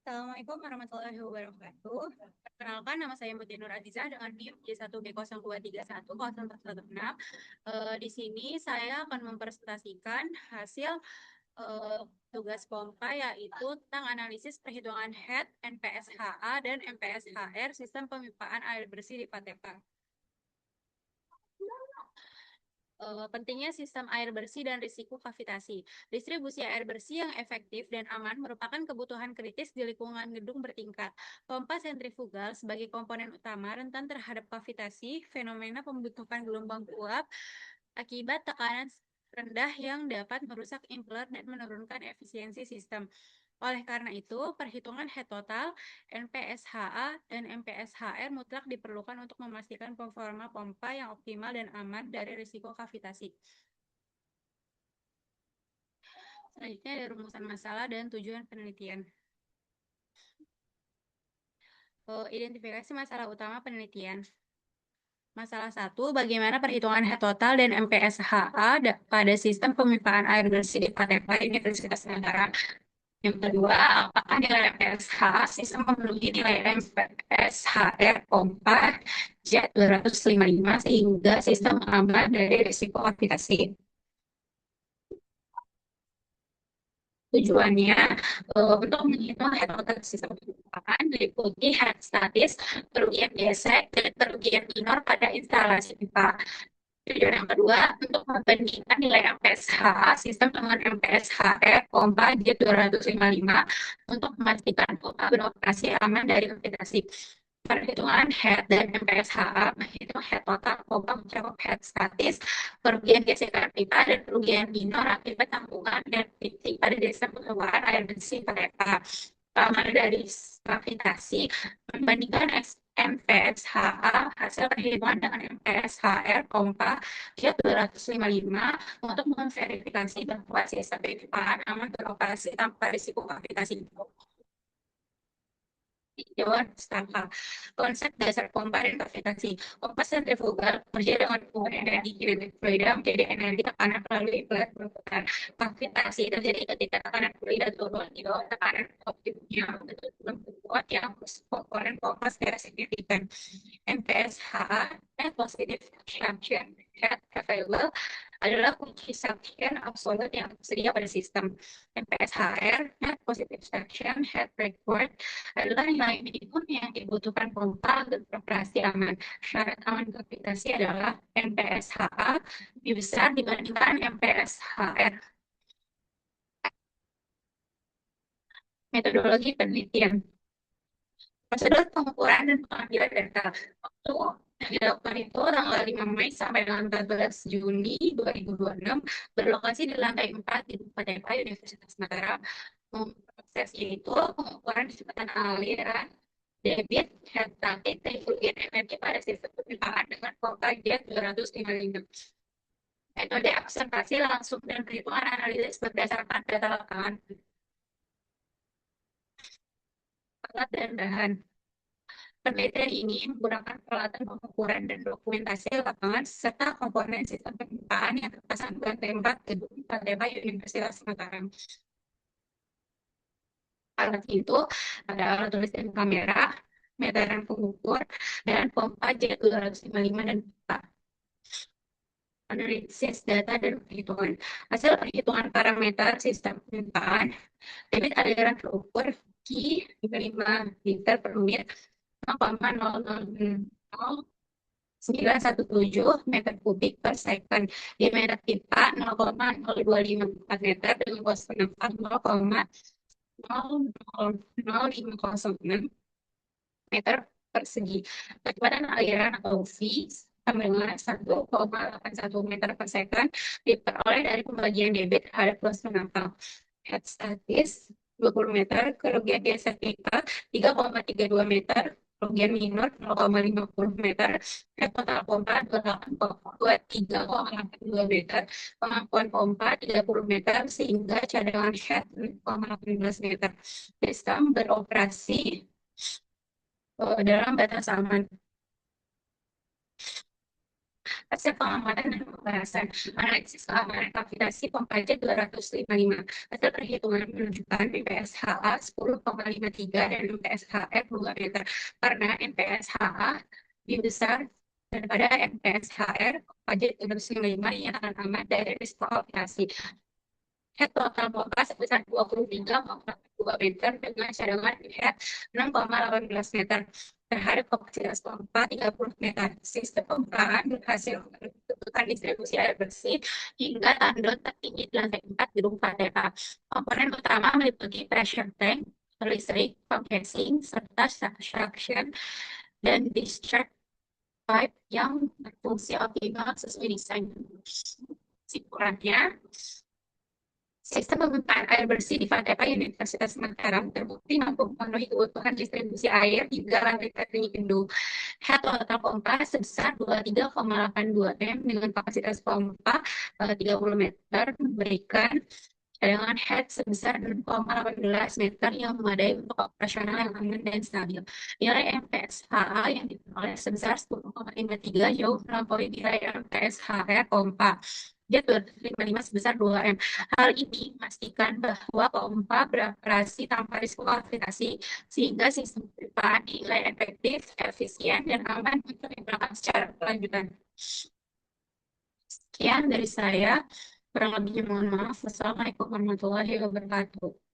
Assalamualaikum warahmatullahi wabarakatuh. Perkenalkan, nama saya Mutia Nur Azizah dengan NIM J1B02310416. Di sini saya akan mempresentasikan hasil eh, tugas pompa, yaitu tentang analisis perhitungan head, NPSHA, dan MPSHR sistem pemipaan air bersih di Patepa. Pentingnya sistem air bersih dan risiko kavitasi. Distribusi air bersih yang efektif dan aman merupakan kebutuhan kritis di lingkungan gedung bertingkat. Pompa sentrifugal sebagai komponen utama rentan terhadap kavitasi, fenomena pembentukan gelombang uap akibat tekanan rendah yang dapat merusak impeller dan menurunkan efisiensi sistem. Oleh karena itu, perhitungan head total, NPSHA, dan MPSHR mutlak diperlukan untuk memastikan performa pompa yang optimal dan aman dari risiko kavitasi. Selanjutnya ada rumusan masalah dan tujuan penelitian. Identifikasi masalah utama penelitian. Masalah 1, bagaimana perhitungan head total dan MPSHA pada sistem pemipaan air bersih di Patepa Universitas Nagara. Yang kedua, apakah nilai MPSH sistem memenuhi nilai MPSHR pompa jet 255 sehingga sistem aman dari risiko kavitasi. Tujuannya untuk menghitung head total sistem pemipaan meliputi head statis, kerugian gesek, dan kerugian minor pada instalasi pipa. Tujuan yang kedua, untuk membandingkan nilai MPSH sistem dengan MPSHR pompa J255 untuk memastikan pompa beroperasi aman dari kavitasi. Perhitungan head dan MPSHA menghitung head total pompa mencakup head statis, kerugian gesekan pipa, dan kerugian minor akibat tampungan dan titik pada sistem pengeluaran air bersih Patepa. Keamanan dari kavitasi membandingkan MPSHA hasil perhitungan dengan MPSHR pompa J 255 untuk memverifikasi bahwa sistem pipaan aman beroperasi tanpa risiko kavitasi. Jawaban Mustafa. Konsep dasar pompa dan kavitasi. Pompa sentrifugal bekerja dengan hubungan energi kinetik fluida menjadi energi tekanan melalui pelat berputar. Kavitasi terjadi ketika tekanan fluida turun di bawah tekanan optimumnya untuk membuat yang komponen pompa secara signifikan. MPSHA, net positive suction head available, adalah kunci suction absolut yang tersedia pada sistem. MPSHR, net positive suction head required, adalah nilai minimum yang dibutuhkan pompa agar beroperasi aman. Syarat aman kavitasi adalah MPSHA lebih besar dibandingkan MPSHR. Metodologi penelitian. Prosedur pengukuran dan pengambilan data. Waktu yang dilakukan itu tanggal 5 Mei sampai dengan 14 Juni 2026 berlokasi di lantai 4 di Padepa Universitas Mataram. Prosesnya itu pengukuran kecepatan aliran debit head traffic dan kerugian energi pada sistem pemipaan dengan pompa jet 255. Metode observasi langsung dan perhitungan analisis berdasarkan data lapangan. Alat dan bahan. Penelitian ini menggunakan peralatan pengukuran dan dokumentasi lapangan serta komponen sistem pemipaan yang terpasang di lantai 4 gedung Patepa Universitas Mataram. Alat itu ada alat tulis dan kamera, meteran pengukur, dan pompa J255 dan pipa. Analisis data dan perhitungan. Hasil perhitungan parameter sistem pemipaan, debit aliran terukur Q 5 liter per menit 0,0000917 meter kubik per second. Diameter pipa 0,0254 meter dengan luas penampang 0,00506 meter persegi. Kecepatan aliran atau V sama dengan 1,81 meter per second diperoleh dari pembagian debit terhadap luas penampang. Head statis 20 meter, kerugian geser pipa 3,32 meter, kerugian minor 0,50 meter, head total pompa 23,82 meter, kemampuan pompa 30 meter, sehingga cadangan head 0,18 meter. Sistem beroperasi dalam batas aman. Hasil pengamatan dan pembahasan analisis keamanan kapitasi pompa jet 255. Hasil perhitungan menunjukkan MPSHA 10,53 dan MPSHF 2 meter. Karena MPSHA lebih besar daripada MPSHR, pajak 255 dinyatakan aman dari risiko operasi. Head total pompa sebesar 23,2 meter dengan cadangan head 6,18 meter terhadap kapasitas pompa 30 meter. Sistem pompaan berhasil menentukan distribusi air bersih hingga tandon tertinggi di lantai 4 gedung Patera. Komponen utama meliputi pressure tank, listrik, pump casing, serta suction dan discharge pipe yang berfungsi optimal sesuai desain. Kesimpulannya, sistem pemerintahan air bersih di Fatema Universitas Mataram terbukti mampu memenuhi kebutuhan distribusi air hingga lantai tertinggi gedung. Head total pompa sebesar 23,82 M dengan kapasitas pompa 30 meter memberikan cadangan head sebesar 6,18 meter yang memadai untuk operasional yang aman dan stabil. Nilai MPSHA yang diperoleh sebesar 10,53 jauh melampaui nilai MPSHR pompa. Jet 255 sebesar 2M. Hal ini memastikan bahwa pompa beroperasi tanpa risiko aplikasi, sehingga sistem pipa dinilai efektif, efisien, dan aman untuk digunakan secara berkelanjutan. Sekian dari saya. Kurang lebihnya mohon maaf. Wassalamualaikum warahmatullahi wabarakatuh.